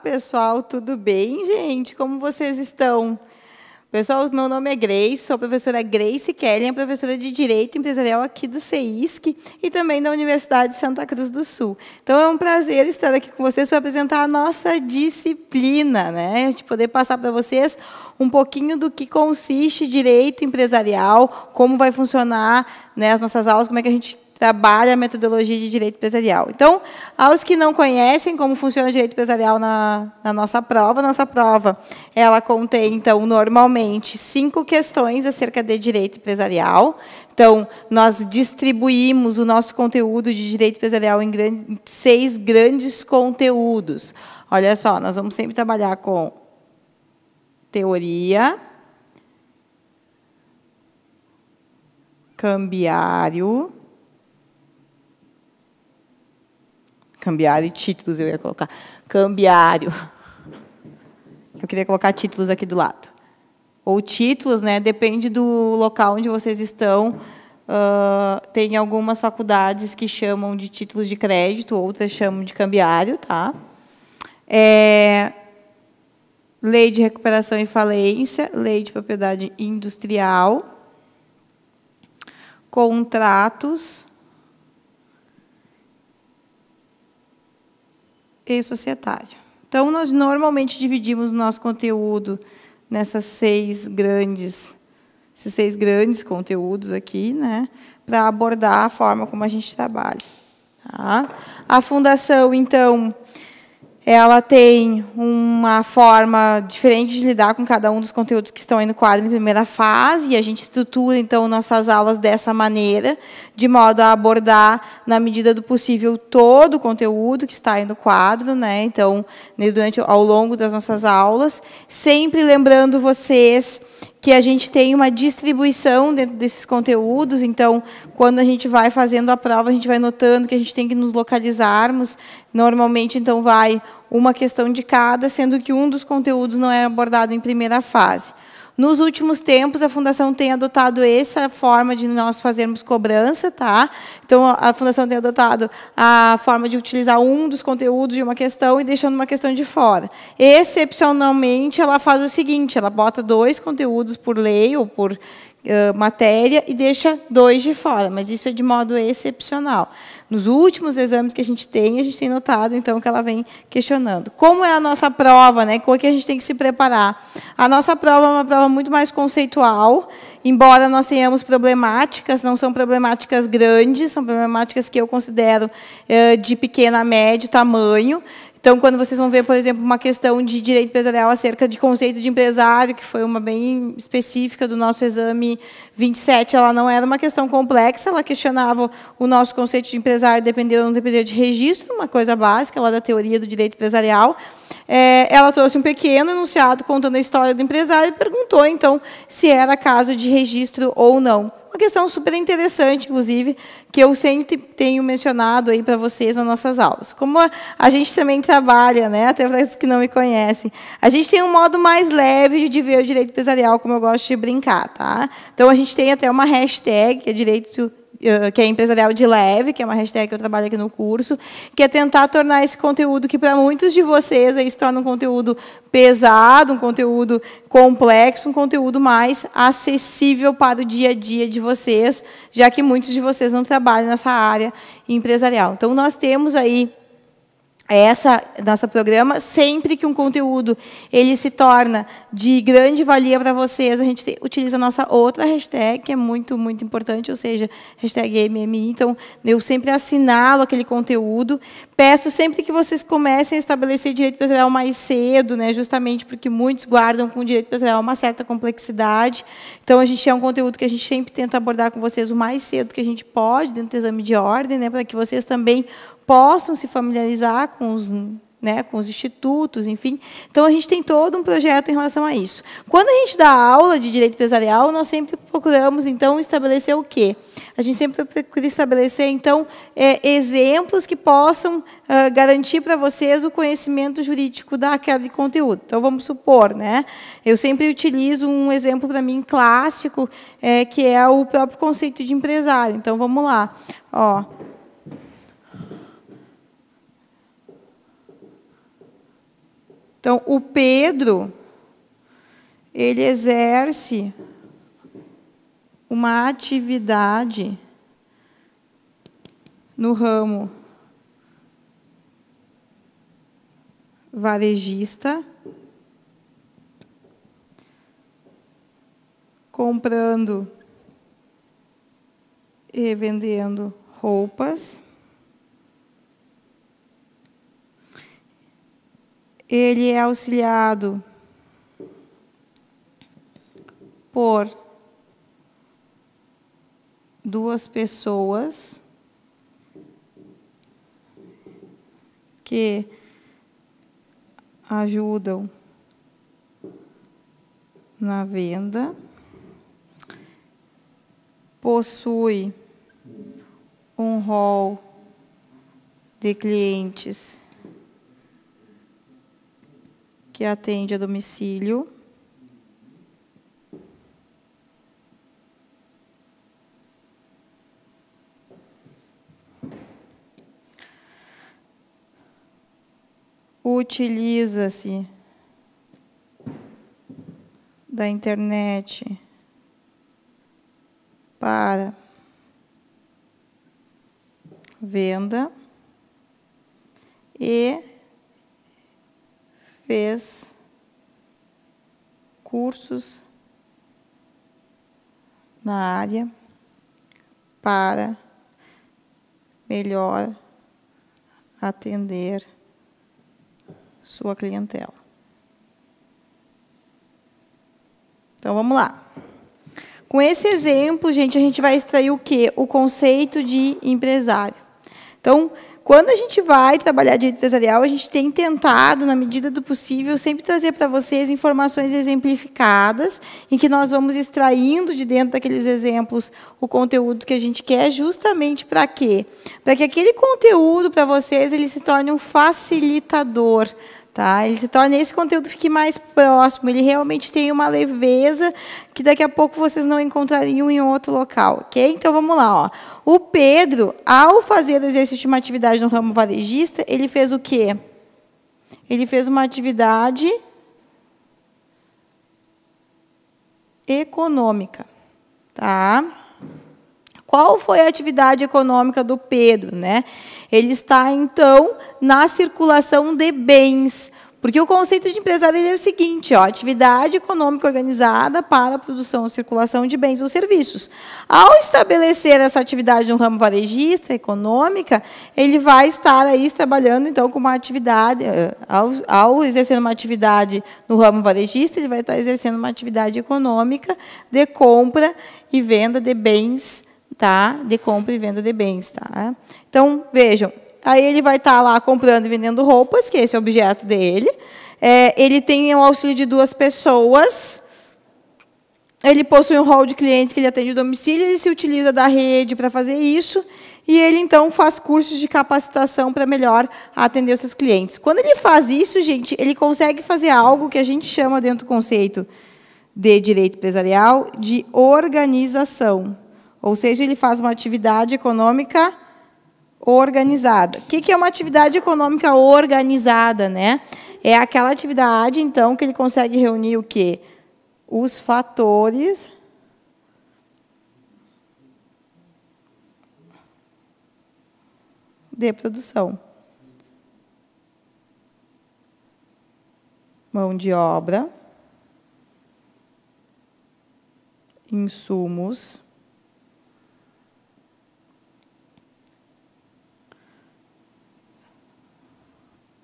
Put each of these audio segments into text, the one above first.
pessoal, tudo bem, gente? Como vocês estão? Pessoal, meu nome é Grace, sou a professora Grace Kellen, professora de Direito Empresarial aqui do CEISC e também da Universidade de Santa Cruz do Sul. Então, é um prazer estar aqui com vocês para apresentar a nossa disciplina, né? De poder passar para vocês um pouquinho do que consiste Direito Empresarial, como vai funcionar, né, as nossas aulas, como é que a gente trabalha a metodologia de direito empresarial. Então, aos que não conhecem como funciona o direito empresarial na nossa prova, ela contém, então, normalmente, 5 questões acerca de direito empresarial. Então, nós distribuímos o nosso conteúdo de direito empresarial em 6 grandes conteúdos. Olha só, nós vamos sempre trabalhar com teoria, cambiário e títulos, eu ia colocar. Cambiário. Eu queria colocar títulos aqui do lado. Ou títulos, né? Depende do local onde vocês estão. Tem algumas faculdades que chamam de títulos de crédito, outras chamam de cambiário, tá? Lei de recuperação e falência, lei de propriedade industrial, contratos e societário. Então, nós normalmente dividimos o nosso conteúdo nessas 6 grandes, esses 6 grandes conteúdos aqui, né, para abordar a forma como a gente trabalha. Tá? A fundação, então, ela tem uma forma diferente de lidar com cada um dos conteúdos que estão aí no quadro em primeira fase, e a gente estrutura, então, nossas aulas dessa maneira, de modo a abordar, na medida do possível, todo o conteúdo que está aí no quadro, né? Então, ao longo das nossas aulas, sempre lembrando vocês que a gente tem uma distribuição dentro desses conteúdos, então, quando a gente vai fazendo a prova, a gente vai notando que a gente tem que nos localizarmos. Normalmente, então, vai uma questão de cada, sendo que um dos conteúdos não é abordado em primeira fase. Nos últimos tempos, a Fundação tem adotado essa forma de nós fazermos cobrança, tá? Então, a Fundação tem adotado a forma de utilizar um dos conteúdos de uma questão e deixando uma questão de fora. Excepcionalmente, ela faz o seguinte, ela bota 2 conteúdos por lei ou por matéria e deixa 2 de fora, mas isso é de modo excepcional. Nos últimos exames que a gente tem notado, então, que ela vem questionando. Como é a nossa prova, né? Como é que a gente tem que se preparar? A nossa prova é uma prova muito mais conceitual, embora nós tenhamos problemáticas, não são problemáticas grandes, são problemáticas que eu considero de pequeno a médio tamanho. Então, quando vocês vão ver, por exemplo, uma questão de direito empresarial acerca de conceito de empresário, que foi uma bem específica do nosso exame 27, ela não era uma questão complexa, ela questionava o nosso conceito de empresário dependendo ou não depender de registro, uma coisa básica lá da teoria do direito empresarial. Ela trouxe um pequeno enunciado contando a história do empresário e perguntou, então, se era caso de registro ou não. Uma questão super interessante, inclusive, que eu sempre tenho mencionado aí para vocês nas nossas aulas. Como a gente também trabalha, né, até para os que não me conhecem, a gente tem um modo mais leve de ver o direito empresarial, como eu gosto de brincar, tá? Então, a gente tem até uma hashtag, que é empresarial de leve, que é uma hashtag que eu trabalho aqui no curso, que é tentar tornar esse conteúdo, que para muitos de vocês aí se torna um conteúdo pesado, um conteúdo complexo, um conteúdo mais acessível para o dia a dia de vocês, já que muitos de vocês não trabalham nessa área empresarial. Então, nós temos aí nosso programa, sempre que um conteúdo ele se torna de grande valia para vocês, a gente utiliza a nossa outra hashtag, que é muito, muito importante, ou seja, hashtag MMI. Então, eu sempre assinalo aquele conteúdo. Peço sempre que vocês comecem a estabelecer direito empresarial mais cedo, né, justamente porque muitos guardam com o direito empresarial uma certa complexidade. Então, a gente é um conteúdo que a gente sempre tenta abordar com vocês o mais cedo que a gente pode, dentro do exame de ordem, né, para que vocês também possam se familiarizar com os institutos, enfim. Então, a gente tem todo um projeto em relação a isso. Quando a gente dá aula de direito empresarial, nós sempre procuramos, então, estabelecer o quê? A gente sempre procura estabelecer, então, exemplos que possam garantir para vocês o conhecimento jurídico daquele conteúdo. Então, vamos supor, né? Eu sempre utilizo um exemplo, para mim, clássico, que é o próprio conceito de empresário. Então, vamos lá. Ó, Então, o Pedro, ele exerce uma atividade no ramo varejista, comprando e vendendo roupas. Ele é auxiliado por 2 pessoas que ajudam na venda. Possui um rol de clientes que atende a domicílio. Utiliza-se da internet para venda e fez cursos na área para melhor atender sua clientela. Então, vamos lá. Com esse exemplo, gente, a gente vai extrair o quê? O conceito de empresário. Então, quando a gente vai trabalhar direito empresarial, a gente tem tentado, na medida do possível, sempre trazer para vocês informações exemplificadas, em que nós vamos extraindo de dentro daqueles exemplos o conteúdo que a gente quer, justamente para quê? Para que aquele conteúdo, para vocês, ele se torne um facilitador. Tá? Ele se torna, esse conteúdo fique mais próximo, ele realmente tem uma leveza que daqui a pouco vocês não encontrariam em outro local, ok? Então, vamos lá. Ó. O Pedro, ao fazer o exercício de uma atividade no ramo varejista, ele fez o quê? Ele fez uma atividade econômica. Tá? Qual foi a atividade econômica do Pedro, né? Ele está, então, na circulação de bens. Porque o conceito de empresário é o seguinte, ó, atividade econômica organizada para a produção e circulação de bens ou serviços. Ao estabelecer essa atividade no ramo varejista, econômica, ele vai estar aí trabalhando, então, com uma atividade, ao exercer uma atividade no ramo varejista, ele vai estar exercendo uma atividade econômica de compra e venda de bens, tá? De compra e venda de bens, tá? Então, vejam, aí ele vai estar lá comprando e vendendo roupas, que esse é o objeto dele. Ele tem o auxílio de 2 pessoas. Ele possui um rol de clientes que ele atende o domicílio, ele se utiliza da rede para fazer isso, e ele, então, faz cursos de capacitação para melhor atender os seus clientes. Quando ele faz isso, gente, ele consegue fazer algo que a gente chama, dentro do conceito de direito empresarial, de organização. Ou seja, ele faz uma atividade econômica organizada. O que é uma atividade econômica organizada, né? É aquela atividade, então, que ele consegue reunir o quê? Os fatores de produção. Mão de obra, insumos,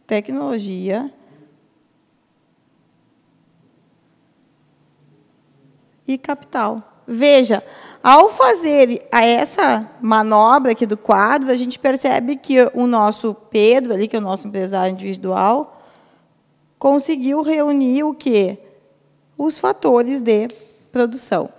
tecnologia e capital. Veja, ao fazer essa manobra aqui do quadro, a gente percebe que o nosso Pedro, ali, que é o nosso empresário individual, conseguiu reunir o quê? Os fatores de produção.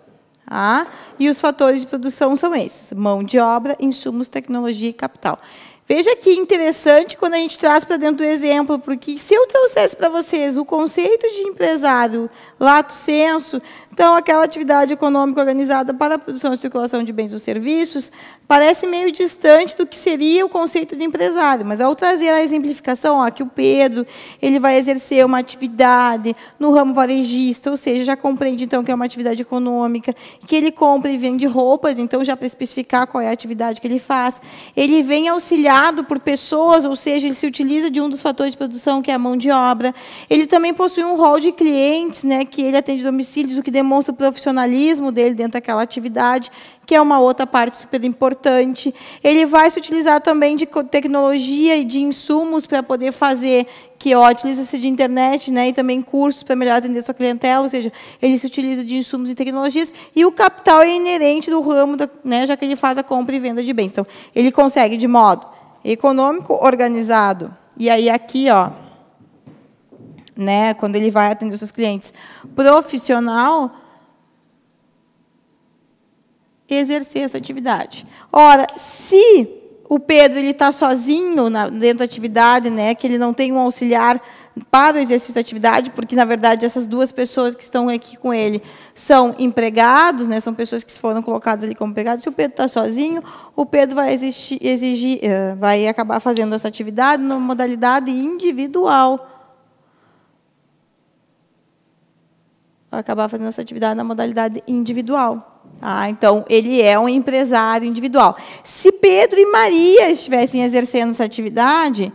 Tá? E os fatores de produção são esses: mão de obra, insumos, tecnologia e capital. Veja que interessante quando a gente traz para dentro do exemplo, porque se eu trouxesse para vocês o conceito de empresário lato sensu, Então, aquela atividade econômica organizada para a produção e circulação de bens ou serviços parece meio distante do que seria o conceito de empresário, mas ao trazer a exemplificação, ó, que o Pedro ele vai exercer uma atividade no ramo varejista, ou seja, já compreende então que é uma atividade econômica, que ele compra e vende roupas, então já para especificar qual é a atividade que ele faz. Ele vem auxiliado por pessoas, ou seja, ele se utiliza de um dos fatores de produção, que é a mão de obra. Ele também possui um rol de clientes, né, que ele atende domicílios, o que demonstra o profissionalismo dele dentro daquela atividade, que é uma outra parte super importante. Ele vai se utilizar também de tecnologia e de insumos para poder fazer, que utiliza-se de internet, né, e também cursos para melhor atender sua clientela, ou seja, ele se utiliza de insumos e tecnologias, e o capital é inerente do ramo, né, já que ele faz a compra e venda de bens. Então, ele consegue, de modo econômico, organizado, e aí aqui, ó, né, quando ele vai atender os seus clientes, profissional, exercer essa atividade. Ora, se o Pedro está sozinho dentro da atividade, né, que ele não tem um auxiliar para o exercício da atividade, porque, na verdade, essas duas pessoas que estão aqui com ele são empregados, né, são pessoas que foram colocadas ali como empregados. Se o Pedro está sozinho, o Pedro vai acabar fazendo essa atividade na modalidade individual. Vai acabar fazendo essa atividade na modalidade individual. Então, ele é um empresário individual. Se Pedro e Maria estivessem exercendo essa atividade,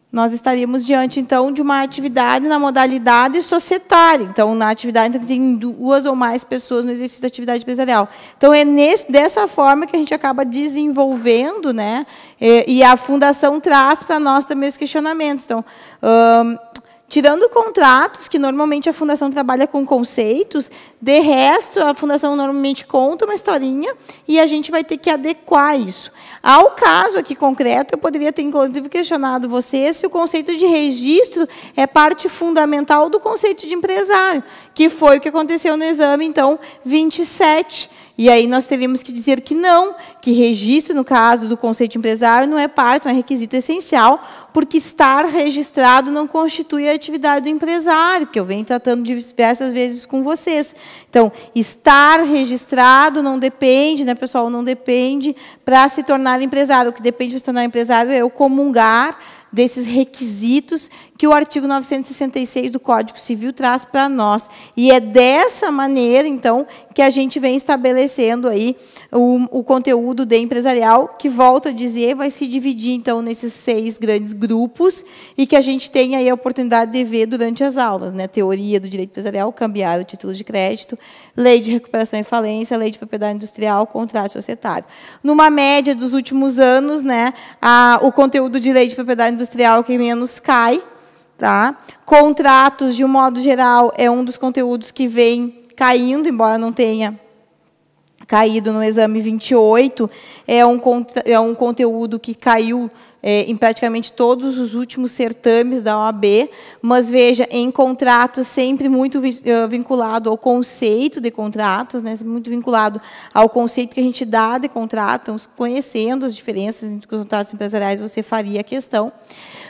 nós estaríamos diante, então, de uma atividade na modalidade societária. Então, na atividade em que tem duas ou mais pessoas no exercício da atividade empresarial. Então, é dessa forma que a gente acaba desenvolvendo, né? E a Fundação traz para nós também os questionamentos. Então, tirando contratos, que normalmente a Fundação trabalha com conceitos, de resto, a Fundação normalmente conta uma historinha e a gente vai ter que adequar isso. Ao caso aqui concreto, eu poderia ter, inclusive, questionado você se o conceito de registro é parte fundamental do conceito de empresário, que foi o que aconteceu no exame, então, 27. E aí nós teríamos que dizer que não, que registro, no caso do conceito de empresário, não é parte, não é requisito essencial, porque estar registrado não constitui a atividade do empresário, que eu venho tratando diversas vezes com vocês. Então, estar registrado não depende, né, pessoal, não depende para se tornar empresário. O que depende para se tornar empresário é eu comungar desses requisitos que o artigo 966 do Código Civil traz para nós. E é dessa maneira, então, que a gente vem estabelecendo aí o conteúdo de empresarial, que, volto a dizer, vai se dividir, então, nesses 6 grandes grupos, e que a gente tem aí a oportunidade de ver durante as aulas, né? Teoria do direito empresarial, cambiário, títulos de crédito, lei de recuperação e falência, lei de propriedade industrial, contrato societário. Numa média dos últimos anos, né, o conteúdo de lei de propriedade industrial que menos cai, tá? Contratos, de um modo geral, é um dos conteúdos que vem caindo, embora não tenha caído no exame 28, é um conteúdo que caiu em praticamente todos os últimos certames da OAB, mas, veja, em contratos sempre muito vinculado ao conceito de contratos, né, muito vinculado ao conceito que a gente dá de contrato, então, conhecendo as diferenças entre contratos empresariais, você faria a questão.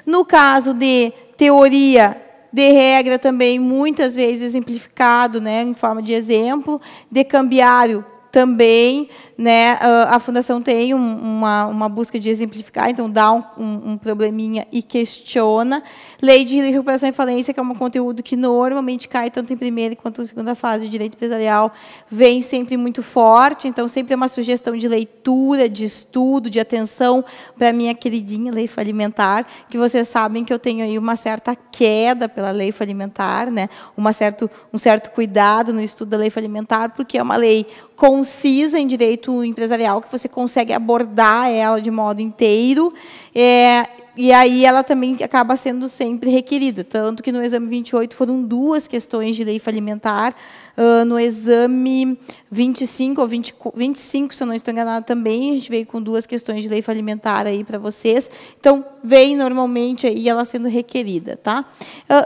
No caso de teoria de regra, também, muitas vezes exemplificado, né, em forma de exemplo, de cambiário, também, né, a Fundação tem uma busca de exemplificar, então dá um probleminha e questiona. Lei de recuperação e falência, que é um conteúdo que normalmente cai tanto em primeira quanto em segunda fase de direito empresarial, vem sempre muito forte, então sempre é uma sugestão de leitura, de estudo, de atenção para a minha queridinha lei falimentar, que vocês sabem que eu tenho aí uma certa queda pela lei falimentar, né, um certo cuidado no estudo da lei falimentar, porque é uma lei concisa em direito empresarial, que você consegue abordar ela de modo inteiro, e aí ela também acaba sendo sempre requerida, tanto que no exame 28 foram 2 questões de lei falimentar, no exame 25 ou 25, se eu não estou enganada, também a gente veio com 2 questões de lei falimentar aí para vocês. Então, vem normalmente aí ela sendo requerida, tá?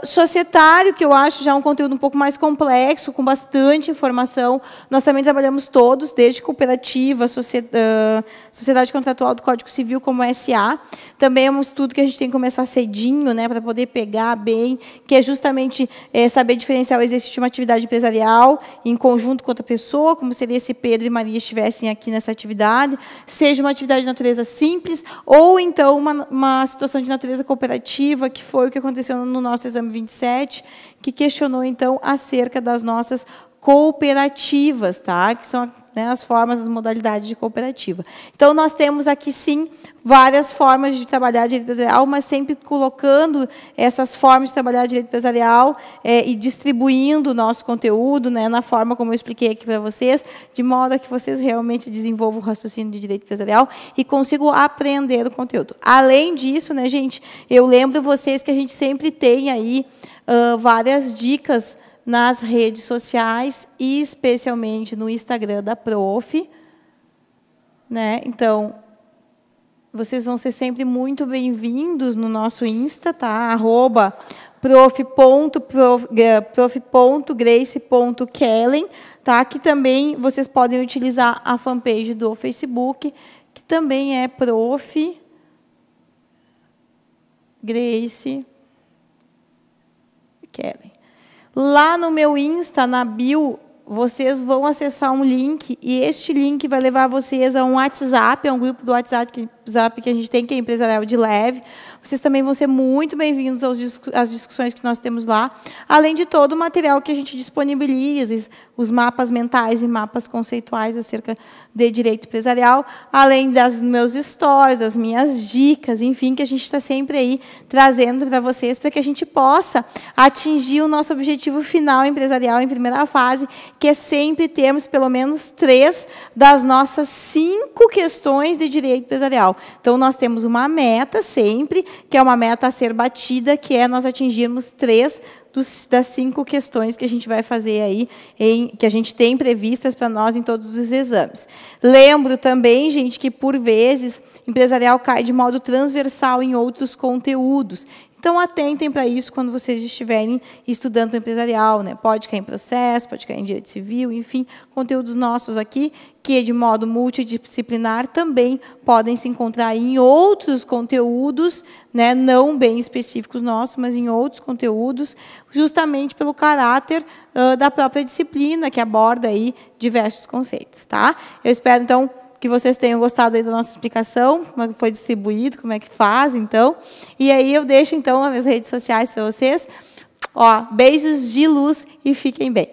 Societário, que eu acho já um conteúdo um pouco mais complexo, com bastante informação. Nós também trabalhamos todos, desde cooperativa, sociedade contratual do Código Civil, como SA. Também é um estudo que a gente tem que começar cedinho, né, para poder pegar bem, que é justamente saber diferenciar o exercício de uma atividade empresarial empresarial em conjunto com outra pessoa, como seria se Pedro e Maria estivessem aqui nessa atividade, seja uma atividade de natureza simples, ou então uma situação de natureza cooperativa, que foi o que aconteceu no nosso exame 27, que questionou, então, acerca das nossas cooperativas, tá? Que são, né, as formas, as modalidades de cooperativa. Então, nós temos aqui, sim, várias formas de trabalhar direito empresarial, mas sempre colocando essas formas de trabalhar direito empresarial e distribuindo o nosso conteúdo, né, na forma como eu expliquei aqui para vocês, de modo a que vocês realmente desenvolvam o raciocínio de direito empresarial e consigam aprender o conteúdo. Além disso, né, gente, eu lembro vocês que a gente sempre tem aí várias dicas nas redes sociais, e especialmente no Instagram da Prof. Né? Então, vocês vão ser sempre muito bem-vindos no nosso Insta, tá? @prof.grace.kellen, tá? Que também vocês podem utilizar a fanpage do Facebook, que também é Prof. Grace Kellen. Lá no meu Insta, na bio, vocês vão acessar um link, e este link vai levar vocês a um WhatsApp, a um grupo do WhatsApp que a gente tem, que é Empresarial de Leve. Vocês também vão ser muito bem-vindos às discussões que nós temos lá, além de todo o material que a gente disponibiliza, os mapas mentais e mapas conceituais acerca de direito empresarial, além das meus stories, das minhas dicas, enfim, que a gente está sempre aí trazendo para vocês, para que a gente possa atingir o nosso objetivo final empresarial em primeira fase, que é sempre termos pelo menos 3 das nossas 5 questões de direito empresarial. Então, nós temos uma meta sempre, que é uma meta a ser batida, que é nós atingirmos 3 das 5 questões que a gente vai fazer aí, que a gente tem previstas para nós em todos os exames. Lembro também, gente, que, por vezes, empresarial cai de modo transversal em outros conteúdos. Então, atentem para isso quando vocês estiverem estudando para empresarial, né? Pode cair em processo, pode cair em direito civil, enfim, conteúdos nossos aqui, que de modo multidisciplinar também podem se encontrar em outros conteúdos, né? Não bem específicos nossos, mas em outros conteúdos, justamente pelo caráter da própria disciplina, que aborda aí diversos conceitos, tá? Eu espero, então, que vocês tenham gostado aí da nossa explicação, como é que foi distribuído, como é que faz, então. E aí eu deixo, então, as minhas redes sociais para vocês. Ó, beijos de luz e fiquem bem.